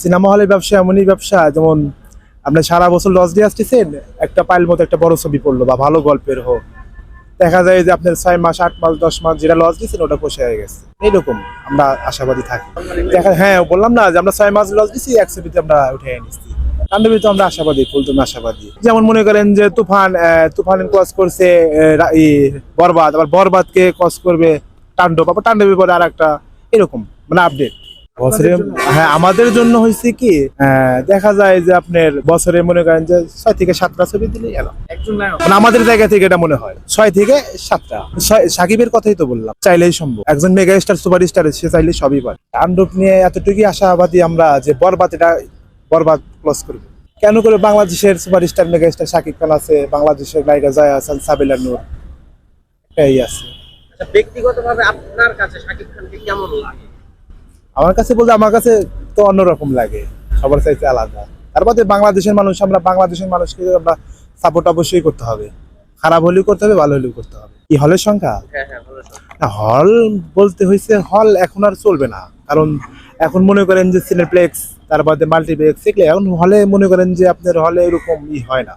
Cinema হলের ব্যবসা এমনই ব্যবসা, যেমন আপনি সারা বছর লস দিয়ে আসতেছেন, একটা পাইল মতো একটা বড় ছবি পড়লো বা ভালো গল্পের হোক, দেখা যায় যে আপনার 6 মাস 8 মাস 10 মাস যেটা লস দিচ্ছেন ওটা পোষে হয়ে গেছে। এইরকম আমরা আশাবাদী থাকি। হ্যাঁ, বললাম না যে আমরা 6 মাস লস দিচ্ছি, এক ছবিতে আমরা উঠে নিচ্ছি। তাণ্ডবে তো আমরা আশাবাদী, ফুলতুমে আশাবাদী। যেমন মনে করেন যে তুফান ক্রস করছে বরবাদ, আবার বরবাদকে ক্রস করবে তাণ্ডব, আবার তাণ্ডবের পরে আর একটা, এরকম মানে আপডেট বছরে। হ্যাঁ, আমাদের জন্য হয়েছে কি, দেখা যায় যে আপনার বছরে মনে করেন যে 6 থেকে 7টা ছবি দিলে গেল মানে আমাদের জায়গা থেকে এটা মনে হয় 6 থেকে 7টা। সাকিবের কথাই তো বললাম, চাইলেই সম্ভব। একজন মেগা স্টার সুপার স্টার, সে চাইলে সবই পারে। তাণ্ডব নিয়ে এতটুকুই আশাবাদী আমরা যে বরবাদ ক্লোজ করবে। কেন করে, বাংলাদেশের super star mega star Shakib Khan আছে, বাংলাদেশের নায়িকা জয়া আহসান, সাবিলা নূর, এই আছে। আচ্ছা, ব্যক্তিগতভাবে আপনার কাছে শাকিব খানকে কেমন লাগে? আমার কাছে বলতে, আমার কাছে তো অন্যরকম লাগে, সবার চাইতে আলাদা। তারপরে বাংলাদেশের মানুষ, আমরা বাংলাদেশের মানুষকে আমরা সাপোর্ট অবশ্যই করতে হবে। খারাপ হলেও করতে হবে, ভালো হলেও করতে হবে। কি হলের সংখ্যা? হ্যাঁ হ্যাঁ, ভালো কথা। না, হল বলতে হয়েছে, হল এখন আর চলবে না। কারণ এখন মনে করেন যে সিনেপ্লেক্স, তারপরে মাল্টিপ্লেক্স, এগুলো এখন হলে মনে করেন যে আপনার হলে এরকম হয় না।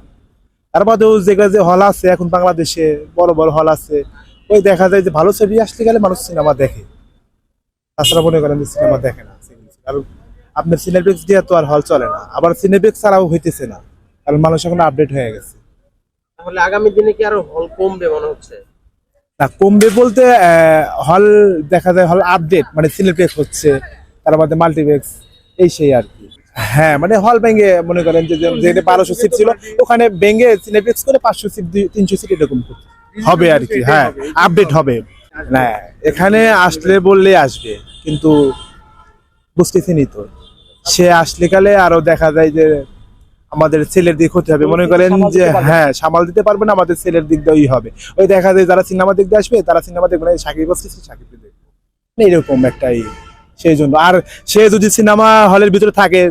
তারপরেও যেগুলো যে হল আছে এখন বাংলাদেশে, বড় বড় হল আছে, ওই দেখা যায় যে ভালো ছবি আসতে গেলে মানুষ সিনেমা দেখে, তাছাড়া মনে করেন যে সিনেমা দেখে না। কারণ আপনার সিনেপ্লেক্স দিয়ে তো আর হল চলে না, আবার সিনেপ্লেক্স ছাড়াও হইতেছে না, কারণ মানুষ এখন আপডেট হয়ে গেছে। তাহলে আগামী দিনে কি আরো হল কমবে মনে হচ্ছে? না, কমবে বলতে হল দেখা যায়, হল আপডেট মানে সিনেপ্লেক্স হচ্ছে, তার মধ্যে মাল্টিপ্লেক্স, এই সেই আর কি। হ্যাঁ, মানে হল ভেঙে মনে করেন যে যেখানে 1200 সিট ছিল ওখানে ভেঙে সিনেপ্লেক্স করে 500 সিট 300 সিট এরকম হবে আর কি। হ্যাঁ, আপডেট হবে না, এখানে আসলে বললে আসবে, কিন্তু বুঝতেছিনি তো, সে আসলে কালে আরো দেখা যায় যে আমাদের ছেলের দিক হতে হবে, মনে করেন যে হ্যাঁ সামাল দিতে পারবে না, আমাদের ছেলের দিক দিয়েই হবে। ওই দেখা যায় যারা সিনেমা দেখতে আসবে তারা সিনেমা দেখবে না, সাকিব আসছে সাকিবকে দেখবে, এইরকম একটাই। সেই জন্য আর সে যদি সিনেমা হলের ভিতরে থাকে,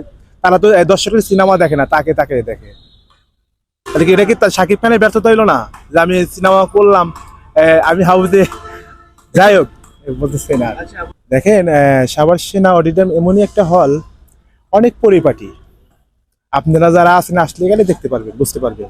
তারা তো দর্শকের সিনেমা দেখে না, তাকে তাকে দেখে। তাহলে কি এটা কি সাকিব খানের ব্যর্থতা হইলো না যে আমি সিনেমা করলাম, আমি হাউসে, যাই হোক বলতেছে না। দেখেন, সাভার সেনা অডিটোরিয়াম এমনই একটা হল, অনেক পরিপাটি। আপনারা যারা আছেন আসলে গেলে দেখতে পারবেন, বুঝতে পারবেন।